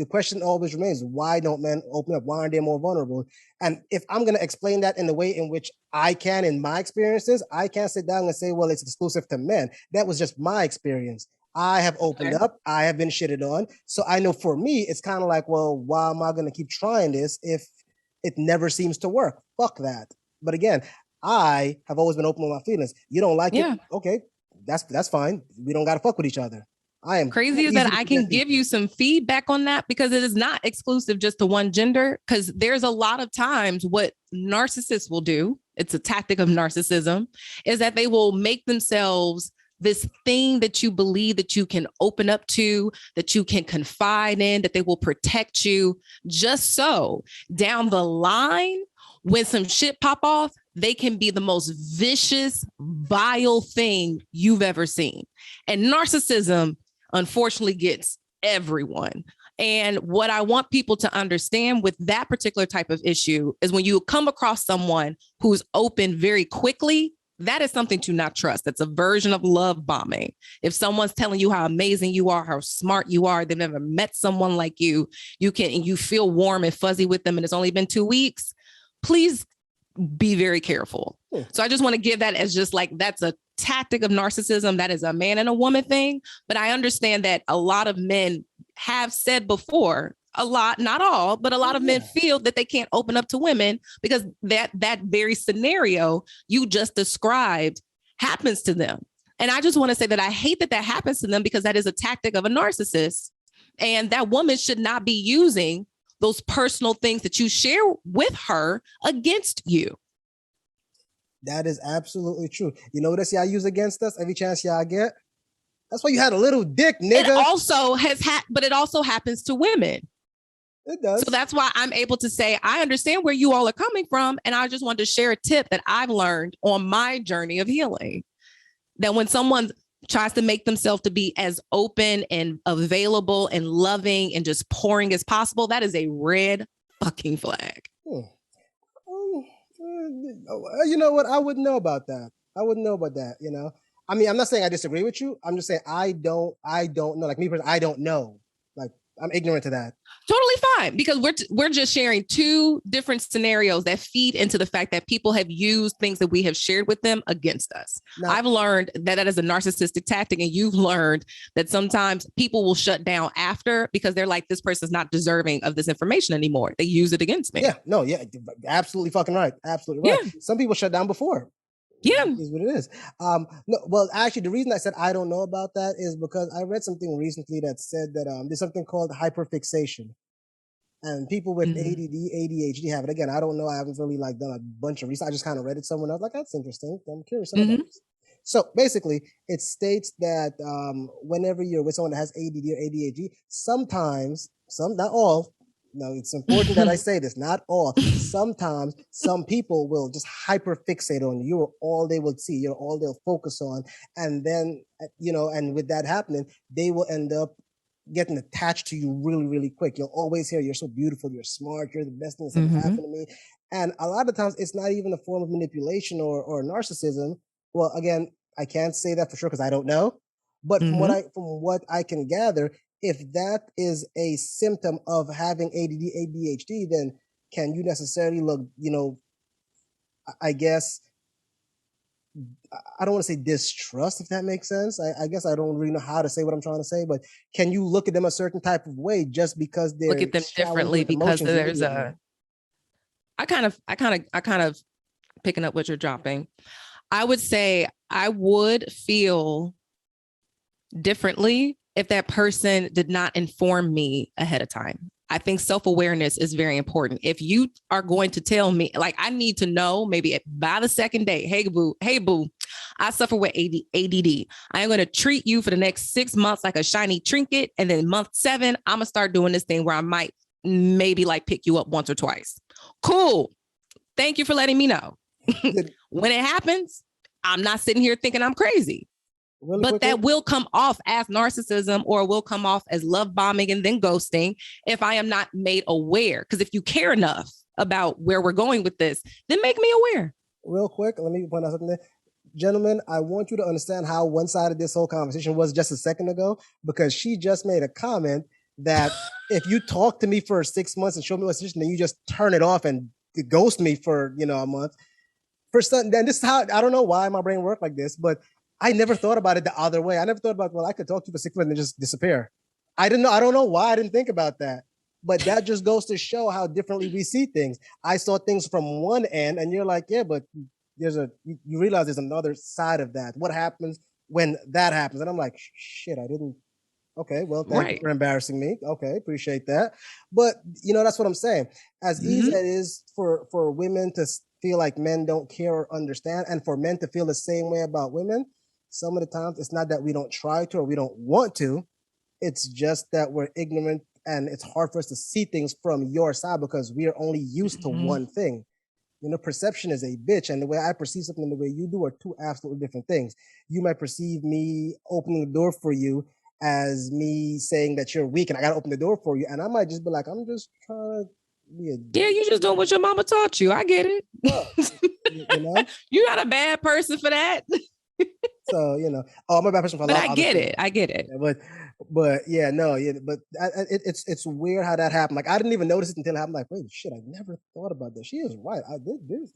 question always remains: why don't men open up? Why aren't they more vulnerable? And if I'm going to explain that in the way in which I can, in my experiences, I can't sit down and say, well, it's exclusive to men. That was just my experience. I have opened up. I have been shitted on. So I know for me, it's kind of like, well, why am I going to keep trying this if it never seems to work? Fuck that. But again, I have always been open with my feelings. You don't like it? Okay, that's fine. We don't got to fuck with each other. I am crazy that I can give you some feedback on that, because it is not exclusive just to one gender. Because there's a lot of times what narcissists will do, it's a tactic of narcissism, is that they will make themselves this thing that you believe that you can open up to, that you can confide in, that they will protect you, just so down the line, when some shit pop off, they can be the most vicious, vile thing you've ever seen. And narcissism, unfortunately, gets everyone. And what I want people to understand with that particular type of issue is when you come across someone who's open very quickly, that is something to not trust. That's a version of love bombing. If someone's telling you how amazing you are, how smart you are, they've never met someone like you, you feel warm and fuzzy with them, and it's only been 2 weeks, please be very careful. So I just want to give that as just like, that's a tactic of narcissism. That is a man and a woman thing. But I understand that a lot of men have said before, a lot, not all, but a lot of men feel that they can't open up to women because that very scenario you just described happens to them. And I just want to say that I hate that happens to them, because that is a tactic of a narcissist. And that woman should not be using those personal things that you share with her against you. That is absolutely true. You know what else y'all use against us every chance y'all get? That's why you had a little dick, nigga. It also but it also happens to women. It does. So that's why I'm able to say, I understand where you all are coming from. And I just wanted to share a tip that I've learned on my journey of healing. That when someone tries to make themselves to be as open and available and loving and just pouring as possible, that is a red fucking flag. You know what? I wouldn't know about that. I mean, I'm not saying I disagree with you. I'm just saying I don't know. Like me personally, I don't know. Like, I'm ignorant to that. Totally fine, because we're just sharing two different scenarios that feed into the fact that people have used things that we have shared with them against us. Now, I've learned that is a narcissistic tactic, and you've learned that sometimes people will shut down after because they're like, this person's not deserving of this information anymore. They use it against me. Yeah, absolutely fucking right. Absolutely right. Yeah. Some people shut down before. Yeah, is what it is. No, well, actually, the reason I said I don't know about that is because I read something recently that said that there's something called hyperfixation, and people with ADD, ADHD have it. Again, I don't know. I haven't really done a bunch of research. I just kind of read it somewhere. I was like, that's interesting. I'm curious about this. So basically, it states that whenever you're with someone that has ADD or ADHD, sometimes, not all. Now, it's important that I say this, not all. Sometimes some people will just hyperfixate on you. You're all they will see. You're all they'll focus on. And then, and with that happening, they will end up getting attached to you really, really quick. You'll always hear, you're so beautiful, you're smart, you're the best thing that's ever happened to me. And a lot of times it's not even a form of manipulation or narcissism. Well, again, I can't say that for sure because I don't know. But from what I can gather, if that is a symptom of having ADD, ADHD, then can you necessarily look, I guess, I don't want to say distrust, if that makes sense. I guess I don't really know how to say what I'm trying to say, but can you look at them a certain type of way just because Look they're at them showering you differently with because emotions there's immediately? I kind of picking up what you're dropping. I would say I would feel differently if that person did not inform me ahead of time. I think self-awareness is very important. If you are going to tell me, like, I need to know maybe by the second day, hey boo, I suffer with ADD. I am going to treat you for the next 6 months like a shiny trinket. And then month 7, I'm going to start doing this thing where I might maybe like pick you up once or twice. Cool. Thank you for letting me know. When it happens, I'm not sitting here thinking I'm crazy. Really but quickly, that will come off as narcissism or will come off as love bombing and then ghosting if I am not made aware. Because if you care enough about where we're going with this, then make me aware. Real quick, let me point out something there. Gentlemen, I want you to understand how one-sided this whole conversation was just a second ago, because she just made a comment that if you talk to me for 6 months and show me what's situation, then you just turn it off and ghost me for a month. For some, then this is how, I don't know why my brain worked like this, but I never thought about it the other way. I never thought about, well, I could talk to you for 6 months and just disappear. I don't know why I didn't think about that. But that just goes to show how differently we see things. I saw things from one end and you're like, yeah, but you realize there's another side of that. What happens when that happens? And I'm like, shit, I didn't. Okay, well, thank you for embarrassing me. Okay, appreciate that. But that's what I'm saying. As easy as it is for women to feel like men don't care or understand, and for men to feel the same way about women, some of the times it's not that we don't try to or we don't want to. It's just that we're ignorant and it's hard for us to see things from your side because we are only used to one thing. Perception is a bitch, and the way I perceive something and the way you do are two absolutely different things. You might perceive me opening the door for you as me saying that you're weak and I got to open the door for you. And I might just be like, I'm just trying to be a... Yeah, you just doing what your mama taught you. I get it. Well, you're not a bad person for that. So, I'm a bad person for a lot of other things. I get it. Yeah, but yeah, no, yeah, but it's weird how that happened. Like, I didn't even notice it until it happened. Like, wait, shit, I never thought about that. She is right. I did this.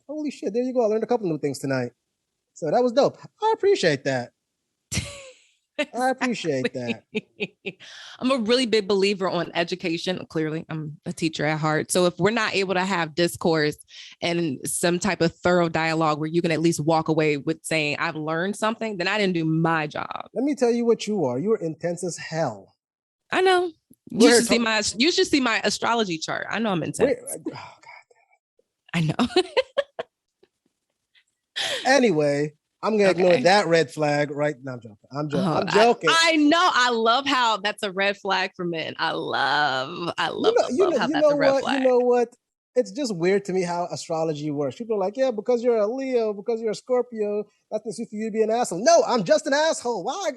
Holy shit, there you go. I learned a couple new things tonight. So that was dope. I appreciate that. I appreciate that. I'm a really big believer on education. Clearly, I'm a teacher at heart. So if we're not able to have discourse and some type of thorough dialogue where you can at least walk away with saying, I've learned something, then I didn't do my job. Let me tell you what you are. You're intense as hell. I know. You should see my astrology chart. I know I'm intense. Oh, God. I know. Anyway, I'm going to ignore that red flag right now. I'm joking. I'm joking. I know. I love how that's a red flag for men. I love how that's a red flag. You know what? It's just weird to me how astrology works. People are like, yeah, because you're a Leo, because you're a Scorpio, that's necessary for you to be an asshole. No, I'm just an asshole. Why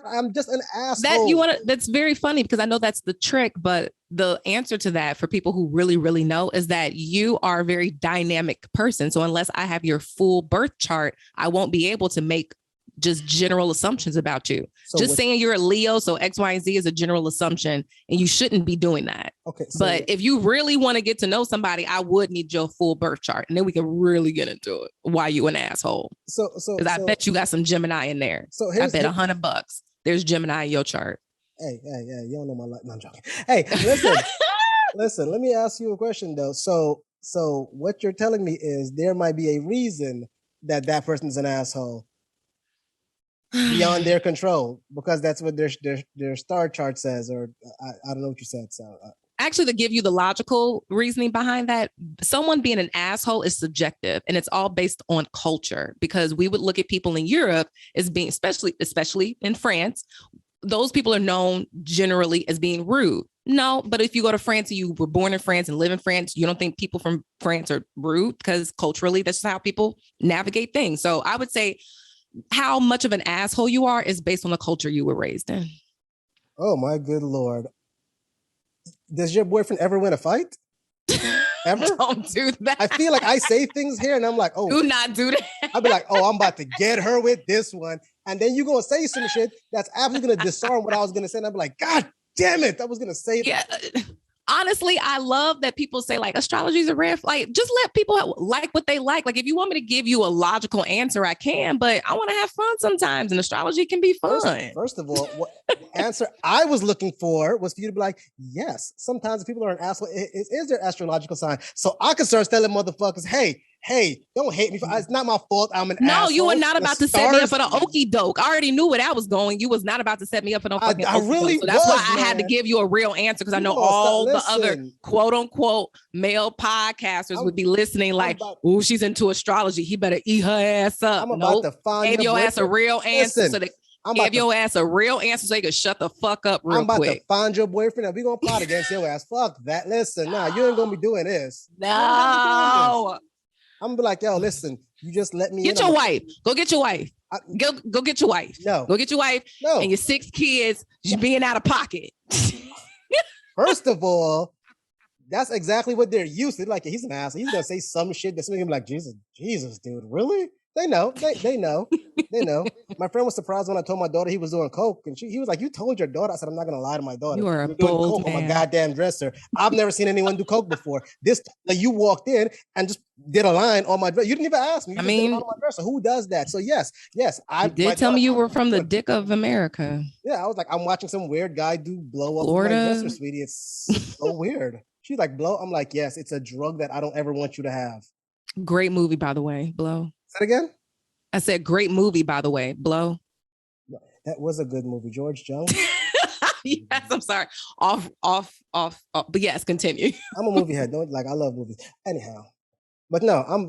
I'm just an asshole. That's very funny because I know that's the trick, but the answer to that for people who really, really know is that you are a very dynamic person. So unless I have your full birth chart, I won't be able to make just general assumptions about you. So just saying you're a Leo, so X, Y, and Z is a general assumption, and you shouldn't be doing that. Okay. So but if you really want to get to know somebody, I would need your full birth chart, and then we can really get into it. Why you an asshole? Because I bet you got some Gemini in there. So I bet $100 there's Gemini in your chart. Hey, you don't know my life. No, I'm joking. Hey, listen. Let me ask you a question though. So what you're telling me is there might be a reason that person is an asshole beyond their control, because that's what their star chart says, or I don't know what you said. So actually, to give you the logical reasoning behind that, someone being an asshole is subjective and it's all based on culture, because we would look at people in Europe as being, especially in France, those people are known generally as being rude. No, but if you go to France and you were born in France and live in France, you don't think people from France are rude, because culturally, that's how people navigate things. So I would say how much of an asshole you are is based on the culture you were raised in. Oh, my good Lord. Does your boyfriend ever win a fight? Ever? Don't do that. I feel like I say things here and I'm like, oh. Do not do that. I'll be like, oh, I'm about to get her with this one. And then you're going to say some shit that's absolutely going to disarm what I was going to say. And I'll be like, God damn it. I was going to say that. Yeah. honestly, I love that people say like astrology is a red flag. Just let people like what they like. Like if you want me to give you a logical answer, I can, but I want to have fun sometimes, and astrology can be fun. First of all, what the answer I was looking for was for you to be like, yes, sometimes people are an asshole. Is their astrological sign? So I can start telling motherfuckers, hey, don't hate me. It's not my fault. I'm an asshole. No, you were not about to set me up for the okie doke. I already knew where that was going. You was not about to set me up for no fucking I really so that's why I man. had to give you a real answer, because I know all the other quote unquote male podcasters would be listening like, oh, she's into astrology. He better eat her ass up. I'm about to find Give your ass a real answer. So give your ass a real answer so you can shut the fuck up real quick. I'm about to find your boyfriend and we're going to plot against your ass. Fuck that. Listen, nah, you ain't going to be doing this. No. I'm gonna be like, yo, listen, you just let me get your wife. Go get your wife. Go get your wife. No. Go get your wife. No. And your 6 kids just being out of pocket. First of all, that's exactly what they're used to. Like, he's an asshole. He's gonna say some shit that's making him like, Jesus, dude, really? They know. They know. They know. My friend was surprised when I told my daughter he was doing coke, and he was like, "You told your daughter?" I said, "I'm not gonna lie to my daughter. You are a doing bold coke man. on my goddamn dresser. I've never seen anyone do coke before. You walked in and just did a line on my dresser. You didn't even ask me. You just did a line on my dresser. Who does that? So yes. You did tell me you were from the dick of America. Yeah, I was like, I'm watching some weird guy do blow up Florida. My dresser, sweetie. It's so weird. She's like, blow. I'm like, yes, it's a drug that I don't ever want you to have. Great movie, by the way. Blow. Say it again. I said, great movie, by the way. Blow. That was a good movie. George Jones. Yes, I'm sorry. Off. But yes, continue. I'm a movie head. I love movies. Anyhow. But no, I'm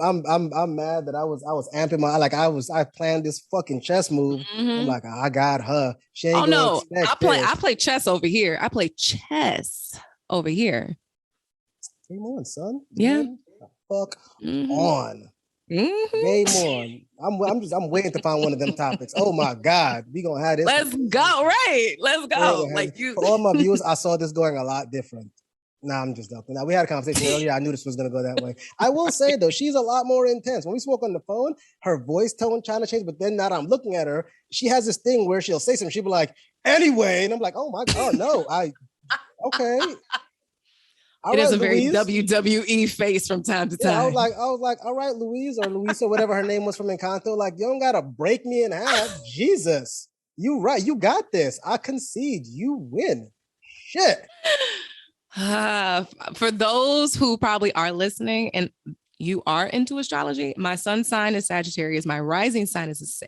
mad that I was amping I planned this fucking chess move. Mm-hmm. I'm like, I got her. She ain't I play chess over here. I play chess over here. Game on, son. Yeah. Fuck on. Mm-hmm. Game on. I'm waiting to find one of them topics. Oh my God, we gonna have this. Let's go, right? Let's go. For all my viewers, I saw this going a lot different. Nah, I'm just joking. Now we had a conversation earlier. I knew this was gonna go that way. I will say though, she's a lot more intense. When we spoke on the phone, her voice tone trying to change, but then now that I'm looking at her, she has this thing where she'll say something. She'll be like, anyway, and I'm like, oh my God, no, okay. It is a very WWE face from time to time. I was like, all right, Louise or Luisa, whatever her name was from Encanto. Like, you don't gotta break me in half. Jesus, you right, you got this. I concede, you win. Shit. For those who probably are listening and you are into astrology, my sun sign is Sagittarius. My rising sign is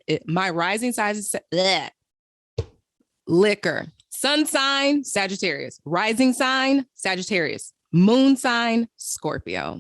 liquor. Sun sign, Sagittarius. Rising sign, Sagittarius. Moon sign, Scorpio.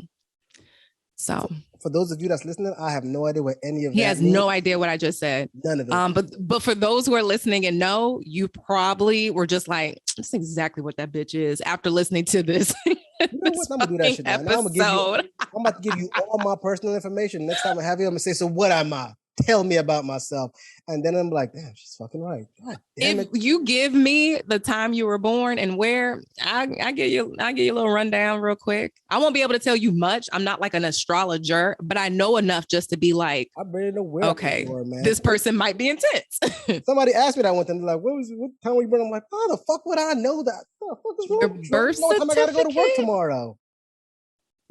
So for those of you that's listening, I have no idea what any of that He has means. no idea what I just said. None of it. But for those who are listening and know, you probably were just like, that's exactly what that bitch is after listening to this. You know what? I'm gonna do that shit now. I'm about to give you all my personal information. Next time I have you, I'm gonna say, so what am I? Tell me about myself. And then I'm like, damn, she's fucking right. God damn it. If you give me the time you were born and where, I give you a little rundown real quick. I won't be able to tell you much. I'm not like an astrologer, but I know enough just to be like, I barely know where. Okay, before, man. This person might be intense. Somebody asked me that one time. They're like, what time were you born? I'm like, how the fuck would I know that? What the fuck is wrong? Your birth certificate? What time I gotta go to work tomorrow?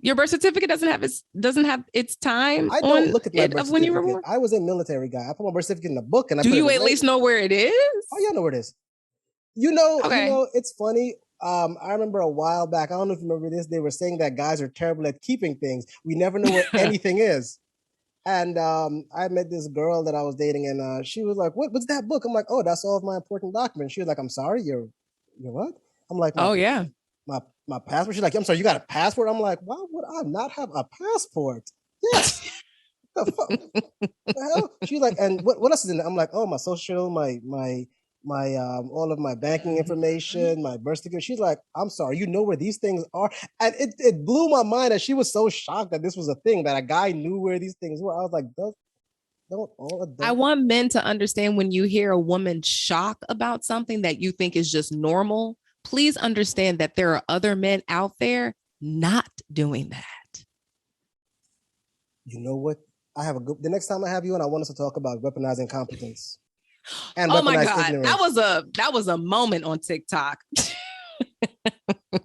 Your birth certificate doesn't have its time. I don't look at my birth certificate. When you were born. I was a military guy. I put my birth certificate in the book, and do you at least know where it is? Oh yeah, I know where it is. You know, it's funny. I remember a while back. I don't know if you remember this. They were saying that guys are terrible at keeping things. We never know where anything is. And I met this girl that I was dating, and she was like, "What's that book?" I'm like, "Oh, that's all of my important documents." She was like, "I'm sorry, you're what?" I'm like, "Oh yeah." My passport. She's like, I'm sorry, you got a passport? I'm like, why would I not have a passport? Yes. The fuck? The hell? She's like, and what else is in there? I'm like, oh, my social, my all of my banking information, my birth certificate. She's like, I'm sorry, you know where these things are? And it blew my mind that she was so shocked that this was a thing, that a guy knew where these things were. I was like, don't all of them. I want men to understand, when you hear a woman shock about something that you think is just normal, please understand that there are other men out there not doing that. You know what? The next time I have you on, I want us to talk about weaponizing competence. And oh my God, ignorance. That was a moment on TikTok.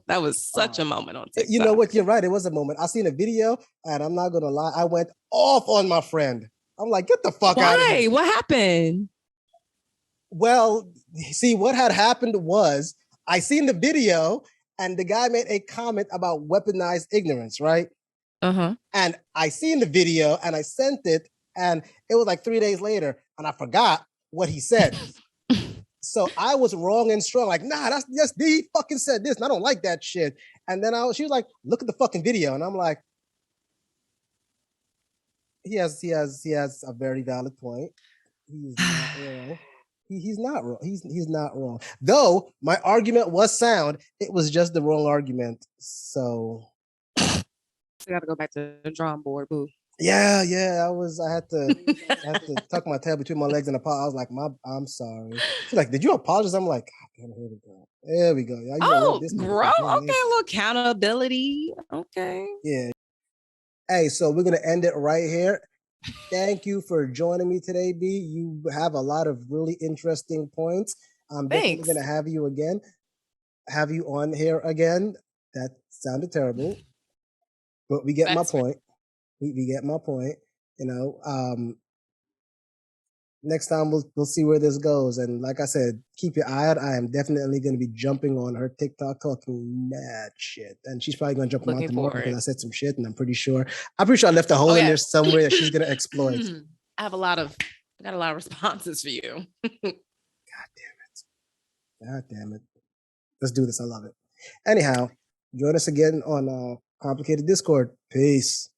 That was such a moment on TikTok. You know what? You're right. It was a moment. I seen a video, and I'm not gonna lie. I went off on my friend. I'm like, get the fuck out of here. Why? What happened? Well, see, what had happened was I seen the video, and the guy made a comment about weaponized ignorance, right? And I seen the video, and I sent it, and it was like 3 days later, and I forgot what he said. So I was wrong and strong. Like, nah, that's just he fucking said this, and I don't like that shit. And then she was like, look at the fucking video, and I'm like, he has a very valid point. He's not wrong. He's not wrong. He's not wrong. Though my argument was sound, it was just the wrong argument. So I got to go back to the drawing board, boo. Yeah. I had to tuck my tail between my legs and apologize. I was like, I'm sorry. She's like, did you apologize? I'm like, here we go. There we go. Grow. Okay, a little accountability. Okay. Yeah. Hey, so we're gonna end it right here. Thank you for joining me today, B. You have a lot of really interesting points. I'm definitely gonna have you on here again. That sounded terrible, but we get my point. We get my point. You know, next time we'll see where this goes. And like I said, keep your eye out. I am definitely going to be jumping on her TikTok talking mad shit. And she's probably going to jump on tomorrow because I said some shit, and I'm pretty sure I left a hole in there somewhere that she's going to exploit. I got a lot of responses for you. God damn it. Let's do this. I love it. Anyhow, join us again on Complicated Discord. Peace.